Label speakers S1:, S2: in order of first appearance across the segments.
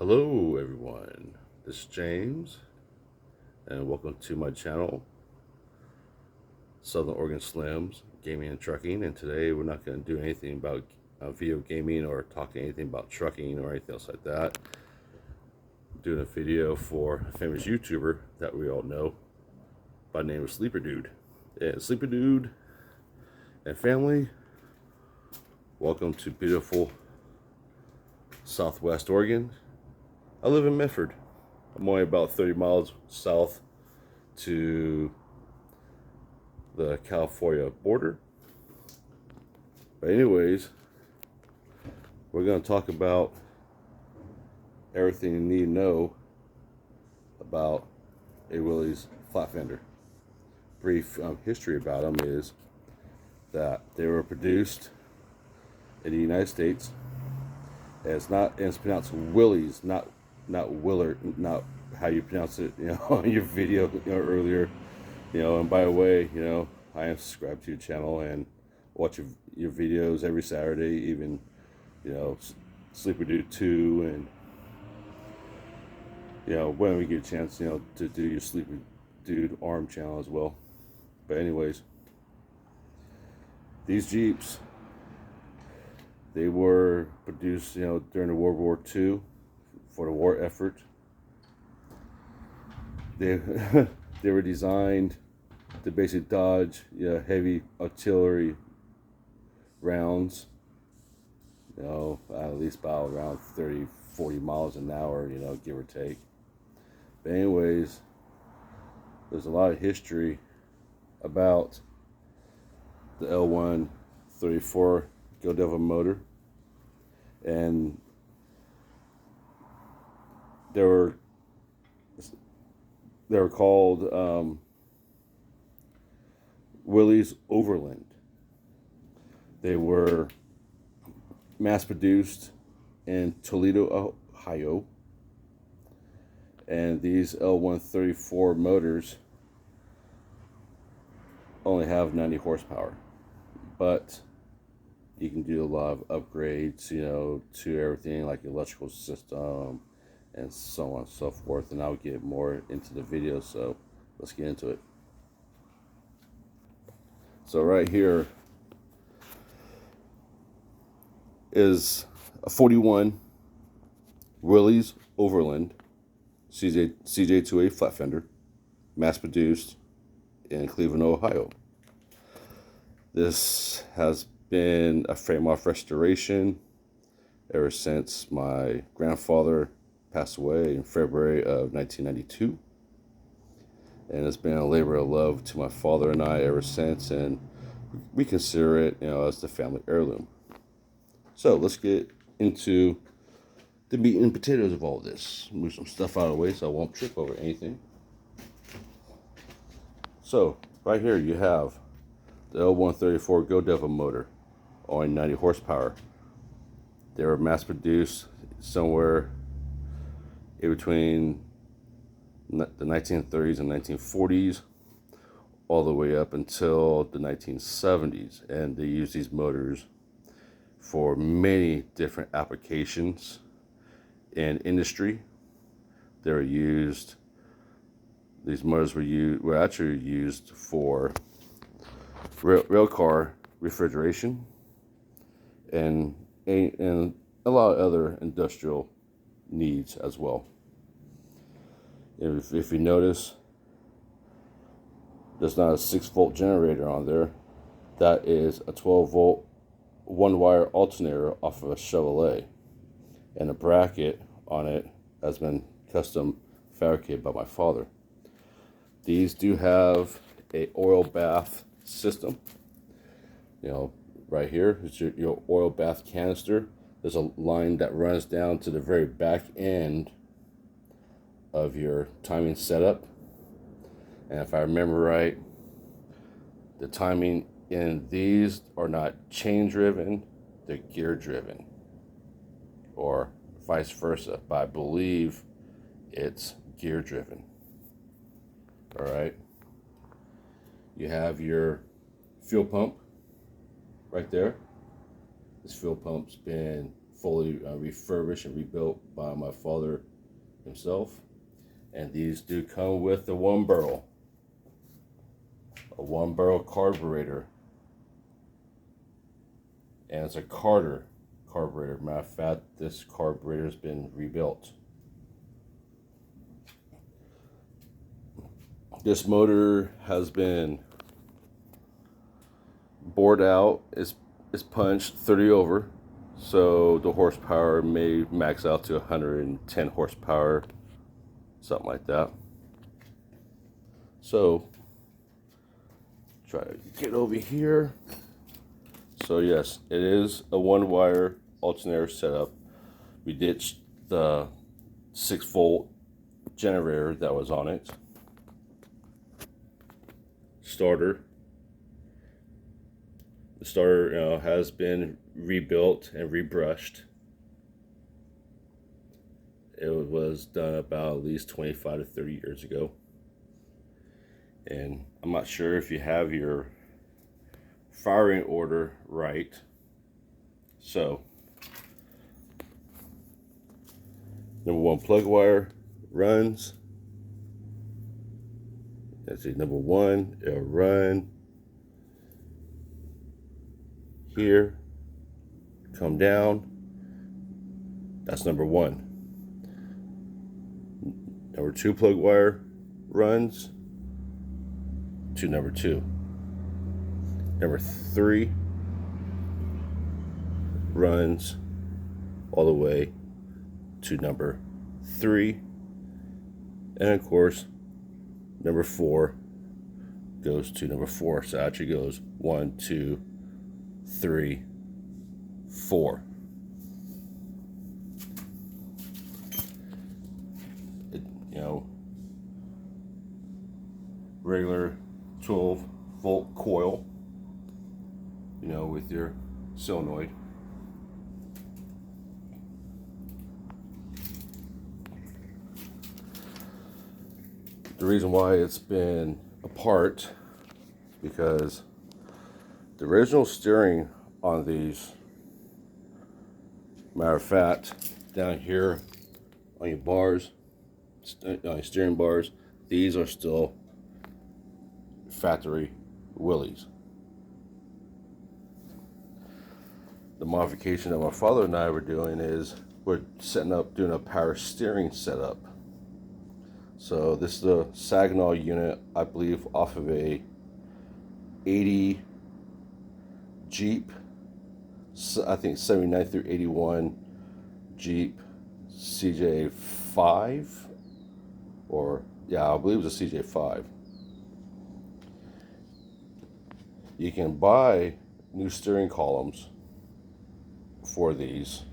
S1: Hello everyone, this is James and welcome to my channel, Southern Oregon Slims Gaming and Trucking. And today we're not going to do anything about video gaming or talking anything about trucking or anything else like that. I'm doing a video for a famous YouTuber that we all know by the name of Sleeper Dude. And Sleeper Dude and family, welcome to beautiful Southwest Oregon. I live in Medford. I'm only about 30 miles south to the California border. But anyways, we're going to talk about everything you need to know about a Willys flat fender. Brief history about them is that they were produced in the United States. And it's pronounced Willys, not Willard, not how you pronounce it, on your video, earlier, And by the way, I am subscribed to your channel and watch your videos every Saturday, even, Sleeper Dude 2, and when we get a chance, to do your Sleeper Dude arm channel as well. But anyways, these Jeeps, they were produced, during the World War II for the war effort. They they were designed to basically dodge heavy artillery rounds, at least about around 30-40 miles an hour, give or take. But anyways, there's a lot of history about the L134 Go Devil motor, and they were called Willys Overland. They were mass produced in Toledo, Ohio, and these L134 motors only have 90 horsepower, but you can do a lot of upgrades, to everything like electrical system and so on and so forth. And I'll get more into the video, so let's get into it. So right here is a 41 Willys Overland CJ-2A flat fender, mass produced in Cleveland, Ohio. This has been a frame off restoration ever since my grandfather passed away in February of 1992, and it's been a labor of love to my father and I ever since, and we consider it, as the family heirloom. So let's get into the meat and potatoes of all this. Move some stuff out of the way so I won't trip over anything. So right here you have the L134 Go Devil motor, only 90 horsepower. They were mass produced somewhere in between the 1930s and 1940s, all the way up until the 1970s. And they used these motors for many different applications in industry. These motors were actually used for rail car refrigeration and a lot of other industrial needs as well. If you notice, there's not a 6-volt generator on there. That is a 12-volt one-wire alternator off of a Chevrolet, and the bracket on it has been custom fabricated by my father. These do have a oil bath system. Right here is your oil bath canister. There's a line that runs down to the very back end of your timing setup. And if I remember right, the timing in these are not chain driven, they're gear driven, or vice versa, but I believe it's gear driven. All right. You have your fuel pump right there. This fuel pump's been fully refurbished and rebuilt by my father himself. And these do come with a one barrel carburetor, and it's a Carter carburetor. Matter of fact, this carburetor has been rebuilt. This motor has been bored out. It's punched 30 over, so the horsepower may max out to 110 horsepower, something like that. So try to get over here. So yes, it is a one-wire alternator setup. We ditched the 6-volt generator that was on it. The starter has been rebuilt and rebrushed. It was done about at least 25 to 30 years ago. And I'm not sure if you have your firing order right. So, number 1 plug wire runs. That's it. Number 1, it'll run here, come down. That's number 1. Number 2 plug wire runs to number 2. Number 3 runs all the way to number 3. And of course, number 4 goes to number 4. So it actually goes 1, 2, 3, 4. Regular 12-volt coil, with your solenoid. The reason why it's been apart, because the original steering on these, matter of fact, down here on your bars, on your steering bars, these are still factory Willys. The modification that my father and I were doing is we're doing a power steering setup. So this is a Saginaw unit, I believe, off of a 80 Jeep, I think 79 through 81 Jeep CJ-5, or yeah, I believe it was a CJ-5. You can buy new steering columns for these,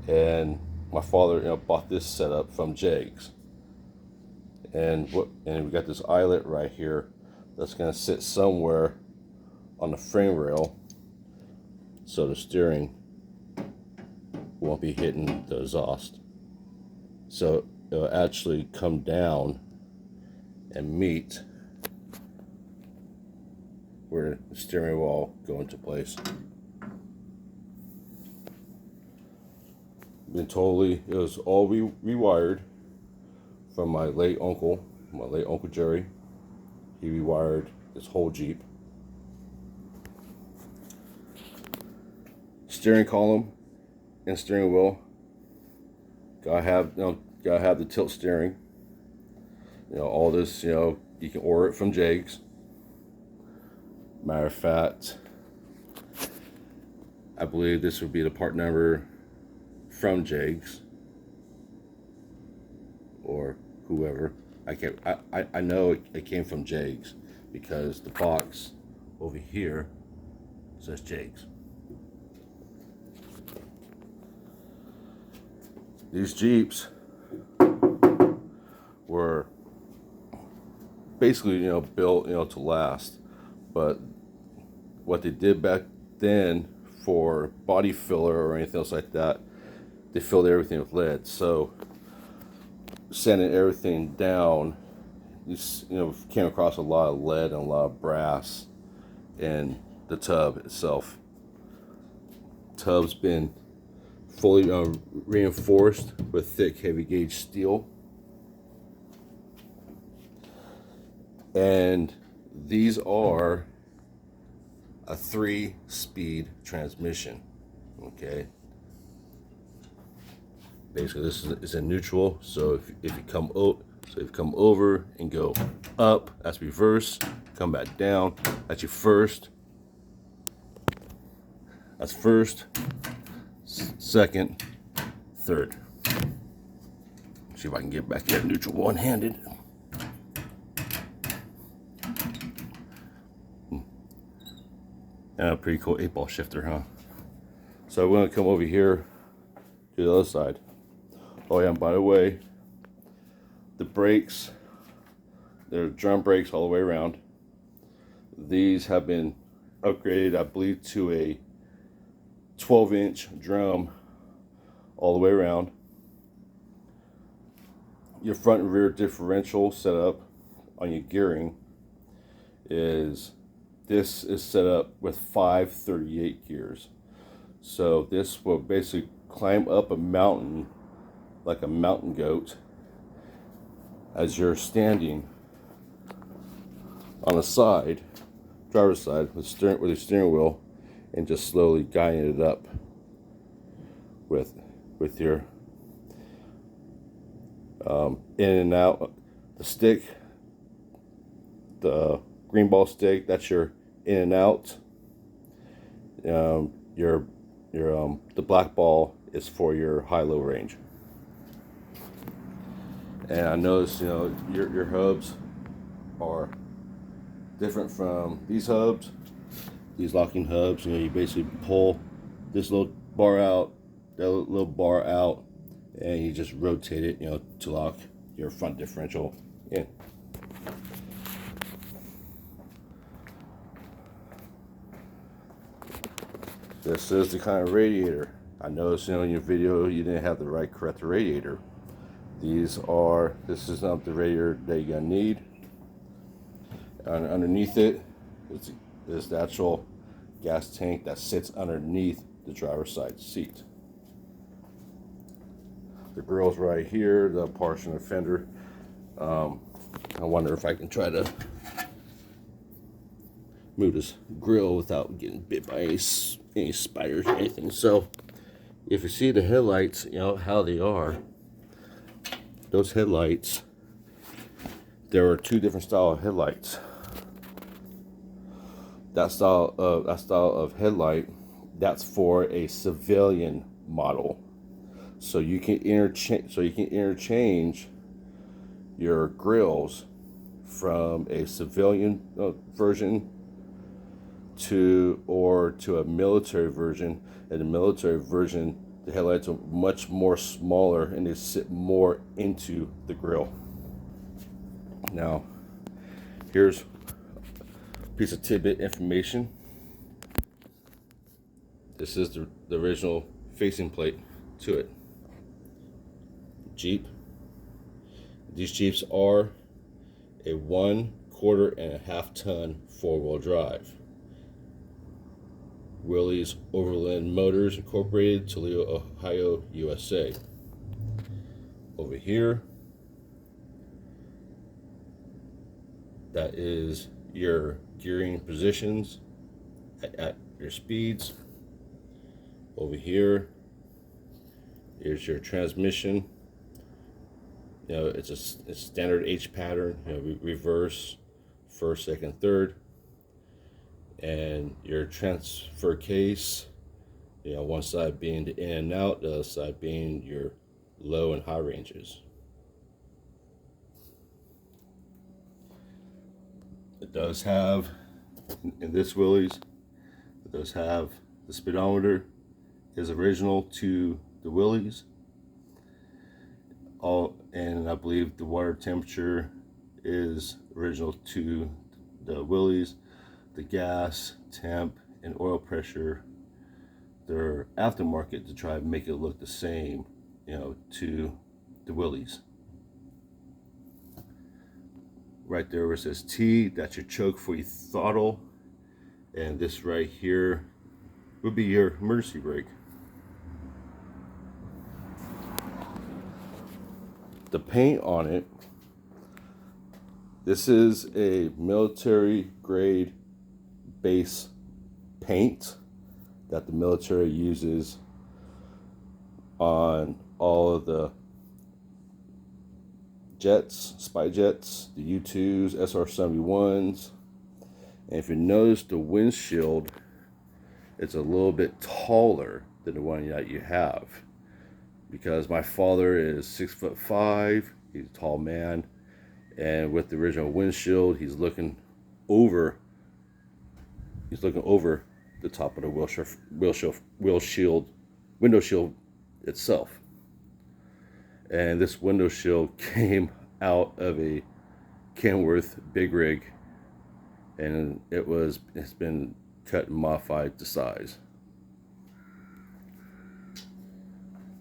S1: and my father bought this setup from Jegs, and we got this eyelet right here that's going to sit somewhere on the frame rail, so the steering won't be hitting the exhaust. So it'll actually come down and meet where the steering will go into place. It was all rewired from my late uncle Jerry. He rewired this whole Jeep. Steering column and steering wheel. Gotta have the tilt steering. All this, you can order it from Jegs. Matter of fact, I believe this would be the part number from Jegs or whoever. I know it came from Jegs because the box over here says Jegs. These Jeeps were basically, built, to last. But what they did back then for body filler or anything else like that, they filled everything with lead. So sanding everything down, came across a lot of lead and a lot of brass in the tub itself. Tub's been fully reinforced with thick heavy gauge steel. And these are a 3-speed transmission. Okay, basically this is in neutral, so if you come over and go up, that's reverse. Come back down, that's your first. That's first, second, third. See if I can get back here neutral one-handed. And a pretty cool 8-ball shifter, huh? So we're gonna come over here to the other side. Oh yeah, and by the way, the brakes, they're drum brakes all the way around. These have been upgraded, I believe, to a 12-inch drum all the way around. Your front and rear differential setup on your gearing is set up with 5 38 gears. So this will basically climb up a mountain like a mountain goat as you're standing on the side, driver's side, with your steering wheel, and just slowly guiding it up with your in and out. The stick, the green ball stick, that's your in and out. The black ball is for your high-low range. And I noticed, your hubs are different from these hubs. These locking hubs, you basically pull this little bar out, that little bar out, and you just rotate it, to lock your front differential in. This is the kind of radiator. I noticed, in your video you didn't have the right correct radiator. This is not the radiator that you're gonna need. And underneath it is the actual gas tank that sits underneath the driver's side seat. The grill's right here, the partition and fender. I wonder if I can try to move this grill without getting bit by any spiders or anything. So if you see the headlights, how they are, those headlights, there are 2 different style of headlights. That style of headlight, that's for a civilian model. So you can interchange your grills from a civilian version to a military version. And the military version, the headlights are much more smaller and they sit more into the grill. Now, here's a piece of tidbit information. This is the original facing plate to it. Jeep. These Jeeps are a 1.25 ton 4-wheel drive. Willys Overland Motors Incorporated, Toledo, Ohio, USA. Over here, that is your gearing positions at your speeds. Over here is your transmission. It's a standard H pattern, reverse, first, second, third. And your transfer case, one side being the in and out, the other side being your low and high ranges. It does have, in this Willys, it does have the speedometer is original to the Willys. And I believe the water temperature is original to the Willys. The gas, temp, and oil pressure, they're aftermarket to try to make it look the same, to the Willys. Right there where it says T, that's your choke for your throttle. And this right here would be your emergency brake. the paint on it, this is a military grade base paint that the military uses on all of the jets, spy jets, the U-2s, SR-71s. And if you notice, the windshield, it's a little bit taller than the one that you have, because my father is 6'5", he's a tall man, and with the original windshield, he's looking over the top of the window shield itself. And this window shield came out of a Kenworth big rig, and it's been cut and modified to size.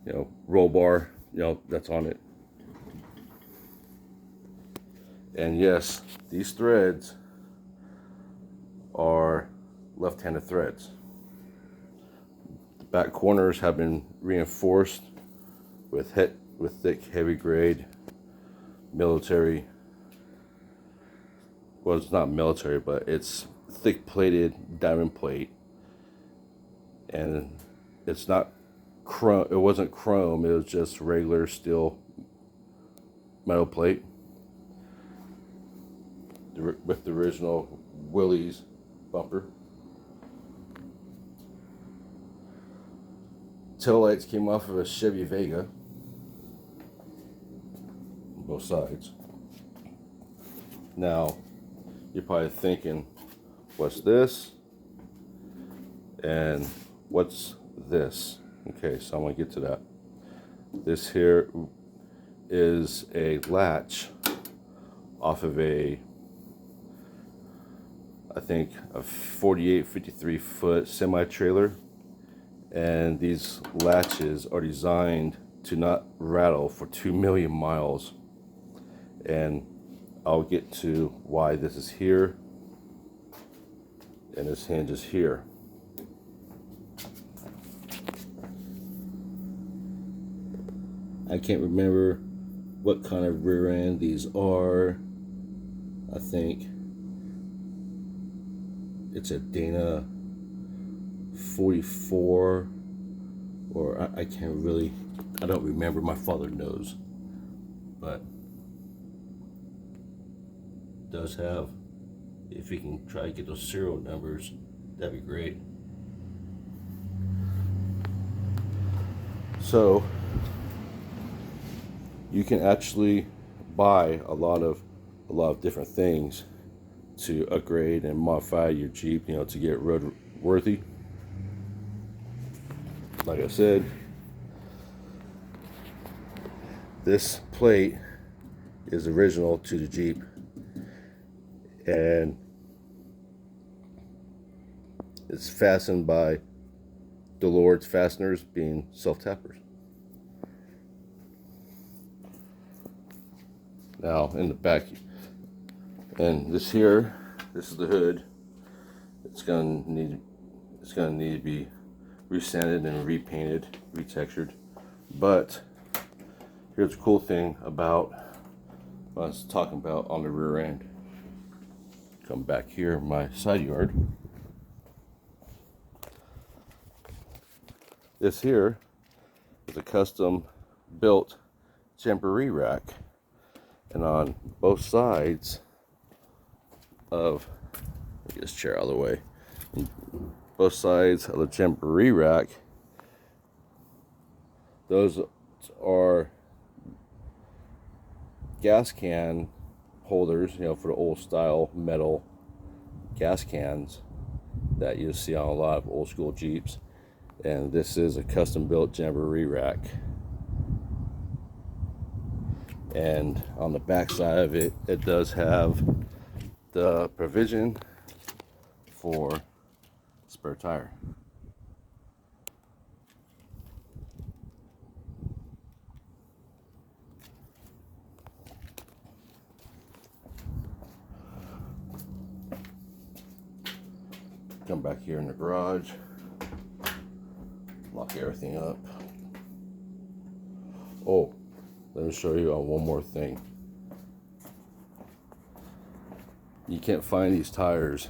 S1: You know, roll bar, you know, that's on it. And yes, these threads are left-handed threads. The back corners have been reinforced with thick, heavy grade military. Well, it's not military, but it's thick plated diamond plate, and it's not chrome. It wasn't chrome. It was just regular steel metal plate with the original Willys bumper. Taillights came off of a Chevy Vega, both sides. Now, you're probably thinking, what's this? And what's this? Okay, so I'm going to get to that. This here is a latch off of I think a 48, 53 foot semi-trailer. And these latches are designed to not rattle for 2 million miles. And I'll get to why this is here and this hinge is here. I can't remember what kind of rear end these are. I think it's a Dana 44, or I can't really, I don't remember. My father knows, but does have, if you can try to get those serial numbers, that'd be great. So you can actually buy a lot of different things to upgrade and modify your Jeep, you know, to get road worthy. Like I said, this plate is original to the Jeep, and it's fastened by Delord's fasteners, being self-tappers. Now in the back, and this is the hood. It's gonna need to be resanded and repainted, retextured. But here's the cool thing about what I was talking about on the rear end. Come back here, my side yard. This here is a custom built jamboree rack, and on both sides of, let me get this chair out of the way. Both sides of the jamboree rack, those are gas can holders, you know, for the old style metal gas cans that you see on a lot of old school Jeeps. And this is a custom built jamboree rack. And on the back side of it, it does have the provision for spare tire. Come back here in the garage, lock everything up. Oh, let me show you on one more thing. You can't find these tires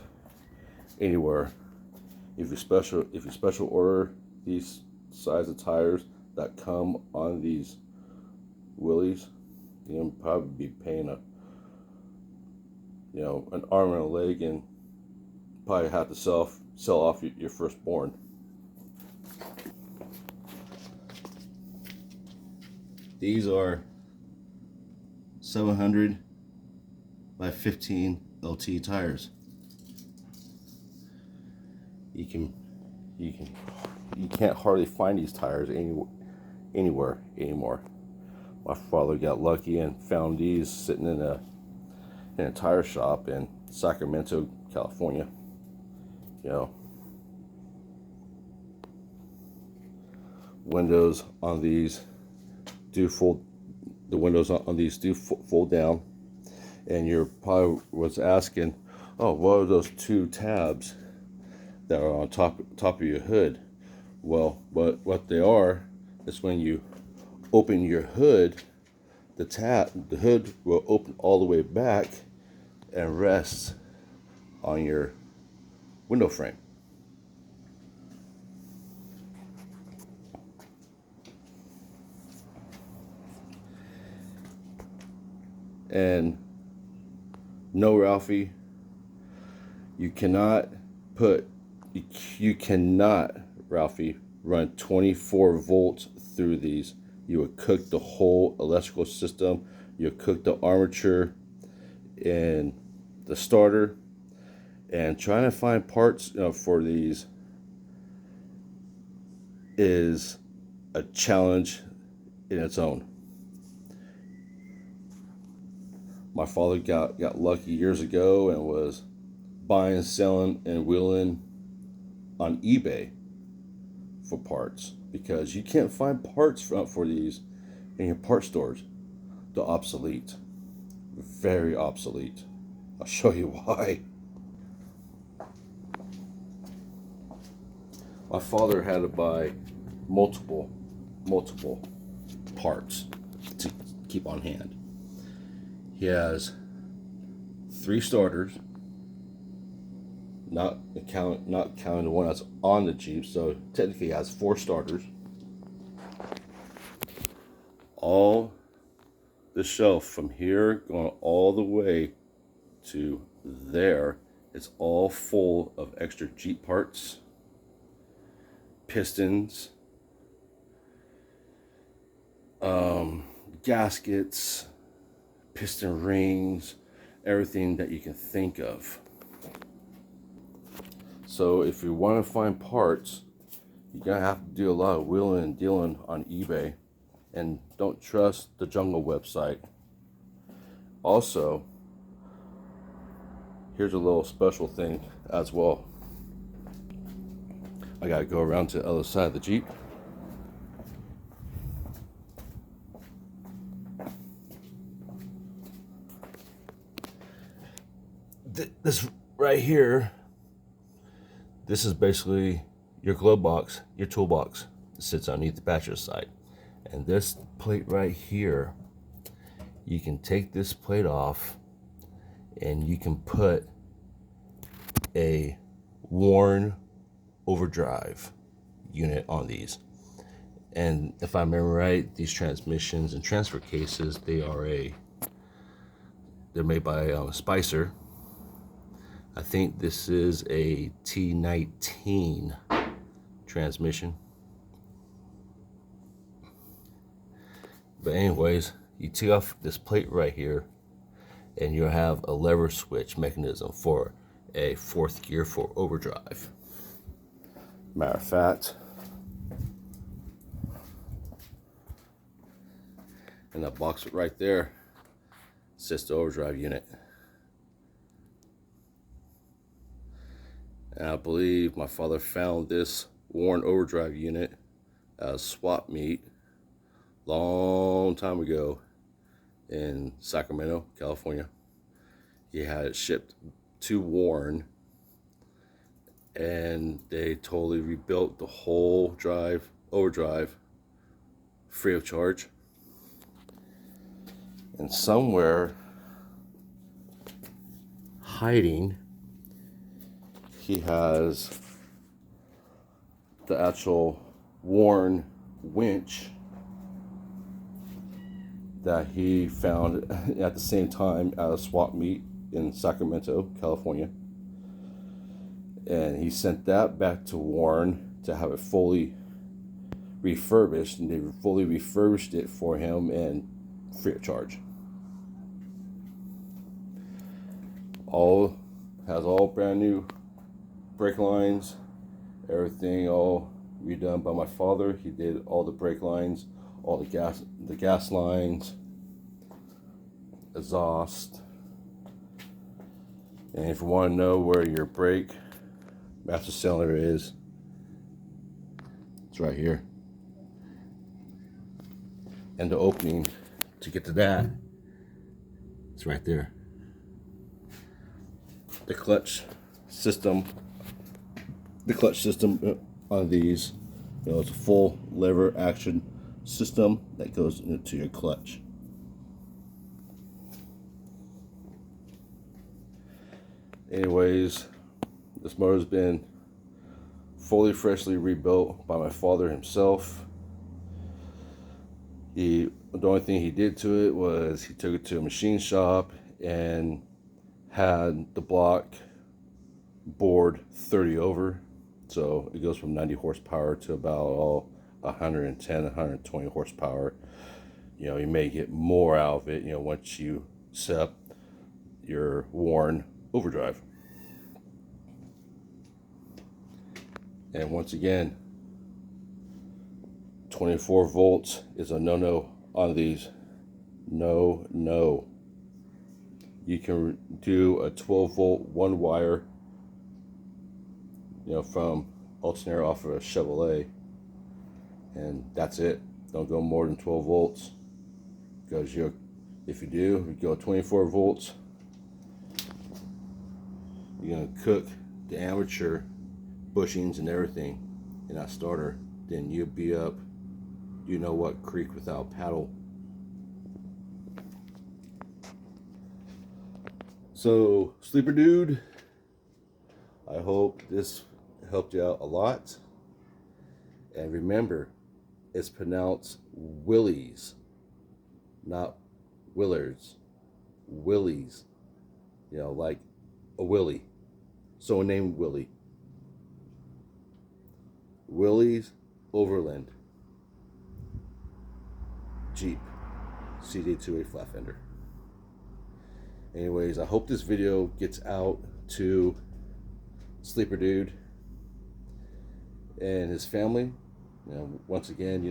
S1: anywhere. If you special order these size of tires that come on these Willys, you'll probably be paying an arm and a leg, and probably have to sell off your firstborn. These are 700 by 15 LT tires. You can't hardly find these tires anywhere anymore. My father got lucky and found these sitting in a tire shop in Sacramento, California. Windows on these do fold. The windows on these do fold down, and you're probably was asking, oh, what are those two tabs that are on top of your hood? Well, what they are is when you open your hood, the hood will open all the way back and rest on your window frame. And no, Ralphie, you cannot, Ralphie, run 24 volts through these. You would cook the whole electrical system. You would cook the armature and the starter. And trying to find parts for these is a challenge in its own. My father got lucky years ago and was buying, selling, and wheeling on eBay for parts, because you can't find parts for these in your part stores. They're obsolete, very obsolete. I'll show you why. My father had to buy multiple parts to keep on hand. He has 3 starters, not counting the one that's on the Jeep, so technically he has 4 starters. All the shelf from here going all the way to there, it's all full of extra Jeep parts, pistons, gaskets, piston rings, everything that you can think of. So if you want to find parts, you're gonna have to do a lot of wheeling and dealing on eBay, and don't trust the Jungle website. Also, here's a little special thing as well. I gotta go around to the other side of the Jeep. This right here, this is basically your glove box, your toolbox. It sits underneath the passenger side. And this plate right here, you can take this plate off and you can put a worn overdrive unit on these. And if I remember right, these transmissions and transfer cases, they're made by Spicer. I think this is a T19 transmission. But anyways, you take off this plate right here and you'll have a lever switch mechanism for a 4th gear for overdrive. Matter of fact, in that box right there sits the overdrive unit. And I believe my father found this worn overdrive unit at a swap meet long time ago in Sacramento, California. He had it shipped to Warren, and they totally rebuilt the whole overdrive free of charge. And somewhere hiding, he has the actual worn winch that he found at the same time at a swap meet in Sacramento, California. And he sent that back to Warren to have it fully refurbished, and they fully refurbished it for him and free of charge. Has all brand new brake lines, everything all redone by my father. He did all the brake lines, all the gas lines, exhaust. And if you want to know where your brake master cylinder is, it's right here. And the opening to get to that, it's right there. The clutch system on these, it's a full lever action system that goes into your clutch. Anyways, this motor's been fully freshly rebuilt by my father himself. The only thing he did to it was he took it to a machine shop and had the block bored 30 over, so it goes from 90 horsepower to about 110, 120 horsepower. You may get more out of it, once you set up your Warren overdrive. And once again, 24 volts is a no-no on these. No. You can do a 12 volt one wire, from alternator off of a Chevrolet, and that's it. Don't go more than 12 volts, because if you do, you go 24 volts, you're gonna cook the armature bushings and everything in that starter. Then you'll be up, what creek without paddle. So, sleeper dude, I hope this helped you out a lot. And remember, it's pronounced Willys, not Willards. Willys, like a Willie. So named Willie. Willys Overland Jeep CJ-2A flat fender. Anyways, I hope this video gets out to Sleeper Dude and his family. Once again,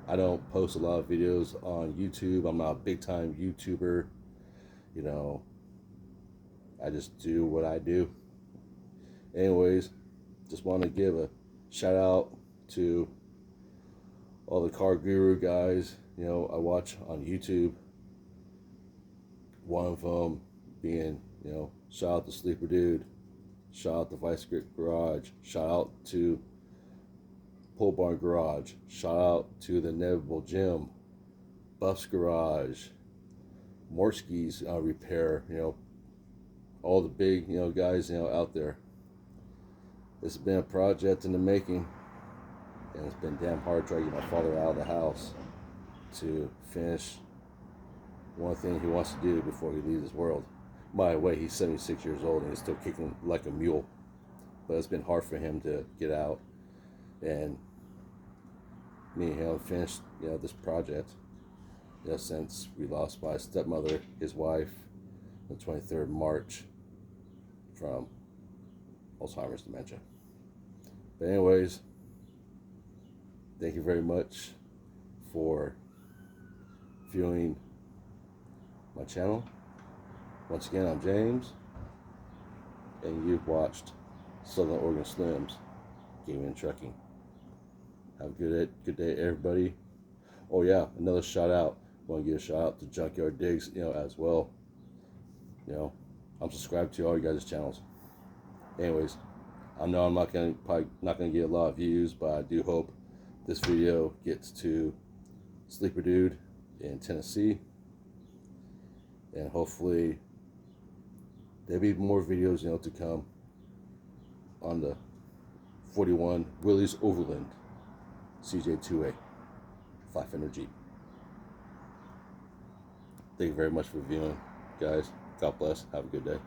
S1: I don't post a lot of videos on YouTube. I'm not a big time YouTuber. I just do what I do. Anyways, just want to give a shout out to all the car guru guys, I watch on YouTube. One of them being, shout out to Sleeper Dude, shout out to Vice Grip Garage, shout out to Pole Barn Garage, shout out to the Inevitable Gym, Buffs Garage, Morski's Repair, all the big, guys, out there. It's been a project in the making, and it's been damn hard trying to get my father out of the house to finish one thing he wants to do before he leaves this world. By the way, he's 76 years old and he's still kicking like a mule. But it's been hard for him to get out. And me and him finished, this project, since we lost my stepmother, his wife, the 23rd of March from Alzheimer's dementia. But anyways, thank you very much for viewing my channel. Once again, I'm James, and you've watched Southern Oregon Slims Gaming and Trucking. Have a good day, everybody. Oh yeah, another shout out. I want to give a shout out to Junkyard Digs, as well. I'm subscribed to all you guys' channels. Anyways, I know I'm probably not gonna get a lot of views, but I do hope this video gets to Sleeper Dude in Tennessee, and hopefully there'll be more videos, to come on the 41 Willys Overland CJ-2A 500 Jeep. Thank you very much for viewing, guys. God bless. Have a good day.